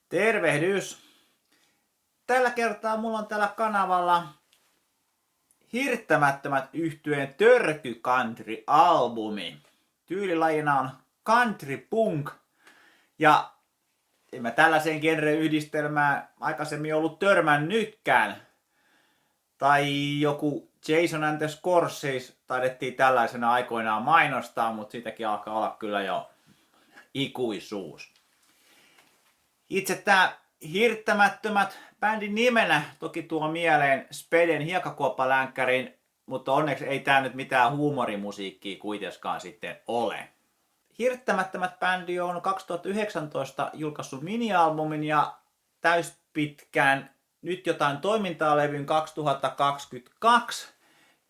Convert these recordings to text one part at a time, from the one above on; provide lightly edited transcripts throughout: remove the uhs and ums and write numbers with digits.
Tervehdys! Tällä kertaa mulla on tällä kanavalla Hirttämättömät yhtyeen Törky Country-albumi. Tyylilajina on country punk. Ja en mä tällaiseen genre-yhdistelmään aikaisemmin ollut törmännytkään. Tai joku Jason and the Scorsees taidettiin tällaisena aikoinaan mainostaa, mutta siitäkin alkaa olla kyllä jo ikuisuus. Itse tää Hirttämättömät bändin nimenä toki tuo mieleen Speden Hiekkakuoppalänkkärin, mutta onneksi ei tää nyt mitään huumorimusiikkia kuitenkaan sitten ole. Hirttämättömät bändi on 2019 julkaissut minialbumin ja täyspitkään Nyt jotain toimintaa -levyn 2022.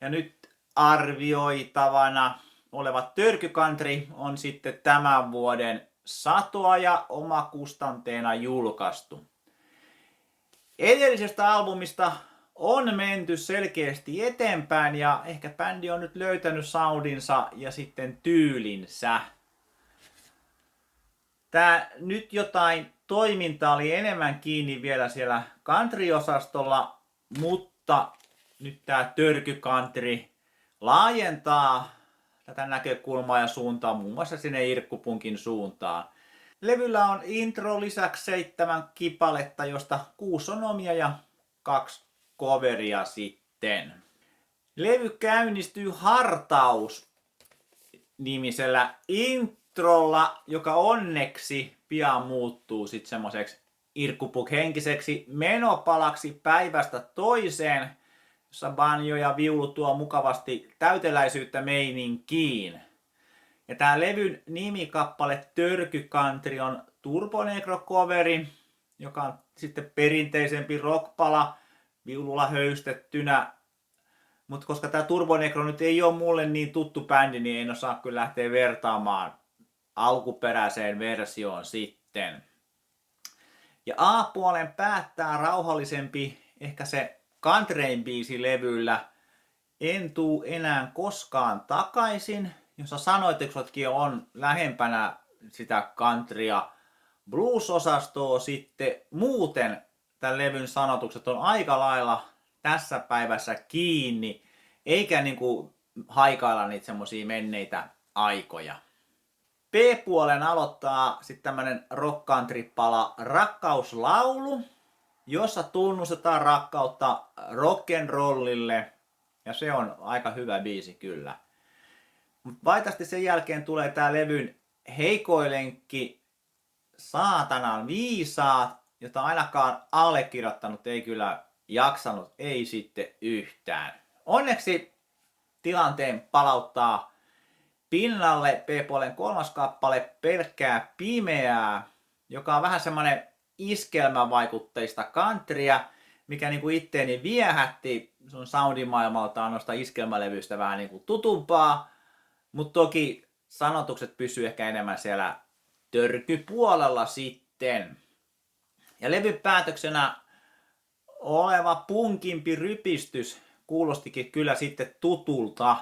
Ja nyt arvioitavana oleva Törky Country on sitten tämän vuoden satoa ja omakustanteena julkaistu. Edellisestä albumista on menty selkeästi eteenpäin ja ehkä bändi on nyt löytänyt soundinsa ja sitten tyylinsä. Tää Nyt jotain toiminta oli enemmän kiinni vielä siellä country-osastolla, mutta nyt tää Törky Country laajentaa tätä näkökulmaa ja suuntaa muun muassa sinne irkkupunkin suuntaan. Levyllä on intro lisäksi 7 kipaletta, josta 6 on omia ja 2 coveria sitten. Levy käynnistyy Hartaus nimisellä introlla, joka onneksi pian muuttuu sitten semmoiseksi irkkupunk-henkiseksi menopalaksi päivästä toiseen, jossa banjo ja viulu tuo mukavasti täyteläisyyttä meininkiin. Ja tää levyn nimikappale Törky Country on Turbonegro-coveri, joka on sitten perinteisempi rockpala viululla höystettynä. Mutta koska tää Turbonegro nyt ei ole mulle niin tuttu bändi, niin en osaa kyllä lähteä vertaamaan alkuperäiseen versioon sitten. Ja A-puolen päättää rauhallisempi, ehkä se countryn biisi levyllä En tuu enää koskaan takaisin, jossa sanoituksetkin on lähempänä sitä countrya blues-osastoa sitten. Muuten tämän levyn sanotukset on aika lailla tässä päivässä kiinni, eikä niinku haikailla niitä semmosia menneitä aikoja. B-puolen aloittaa sitten tämmönen rock country pala Rakkauslaulu, jossa tunnustetaan rakkautta rock'n'rollille, ja se on aika hyvä biisi kyllä. Mut vaitasti sen jälkeen tulee tää levyn heikoilenkki Saatanan viisaat, jota ainakaan allekirjoittanut ei kyllä jaksanut, ei sitten yhtään. Onneksi tilanteen palauttaa pinnalle B-puolen 3. kappale Pelkkää pimeää, joka on vähän semmonen iskelmävaikutteista countrya, mikä niinku itteeni viehätti. Se on soundimaailmaltaan noista iskelmälevyistä vähän niinku tutumpaa, mutta toki sanotukset pysyy ehkä enemmän siellä törkypuolella sitten. Ja levyn päätöksenä oleva punkimpi rypistys kuulostikin kyllä sitten tutulta.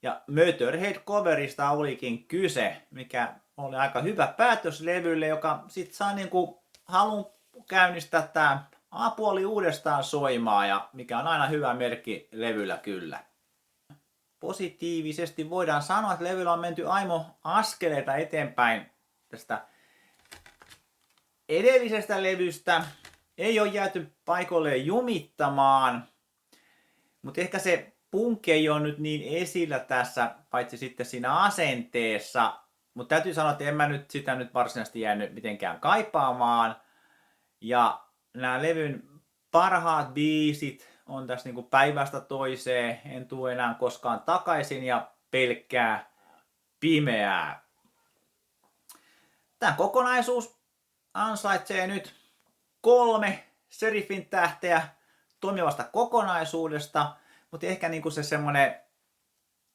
Ja Motörhead-coverista olikin kyse, mikä oli aika hyvä päätös levylle, joka sitten saa niinku halun käynnistää tää A-puoli uudestaan soimaan, ja mikä on aina hyvä merkki levyllä kyllä. Positiivisesti voidaan sanoa, että levyllä on menty aimo askeleita eteenpäin tästä edellisestä levystä. Ei ole jääty paikoilleen jumittamaan, mutta ehkä se punkki ei ole nyt niin esillä tässä, paitsi sitten siinä asenteessa. Mutta täytyy sanoa, että en mä nyt sitä nyt varsinaisesti jäänyt mitenkään kaipaamaan. Ja nämä levyn parhaat biisit on tässä niinku Päivästä toiseen, En tuu enää koskaan takaisin ja Pelkkää pimeää. Tämä kokonaisuus ansaitsee nyt 3 Serifin tähteä toimivasta kokonaisuudesta, mutta ehkä niinku se semmonen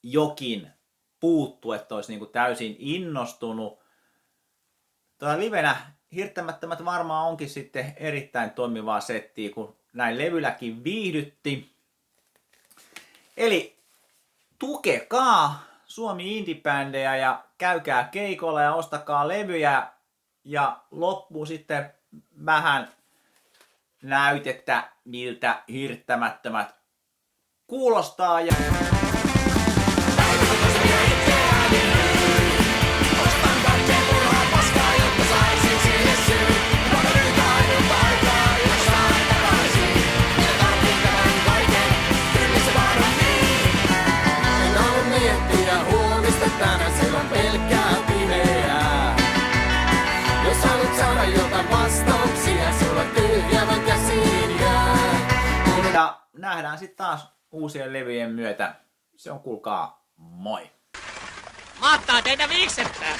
jokin puuttuu, että olisi niinku täysin innostunut. Livenä Hirttämättömät varmaan onkin sitten erittäin toimivaa settiä, kun näin levylläkin viihdytti. Eli tukekaa Suomi Indie-bändejä ja käykää keikolla ja ostakaa levyjä. Ja loppuun sitten vähän näytettä, miltä hirttämättömät kuulostaa. Ja ja nähdään sitten taas uusien levyjen myötä. Se on kuulkaa moi! Mahtaa teitä viiksettää!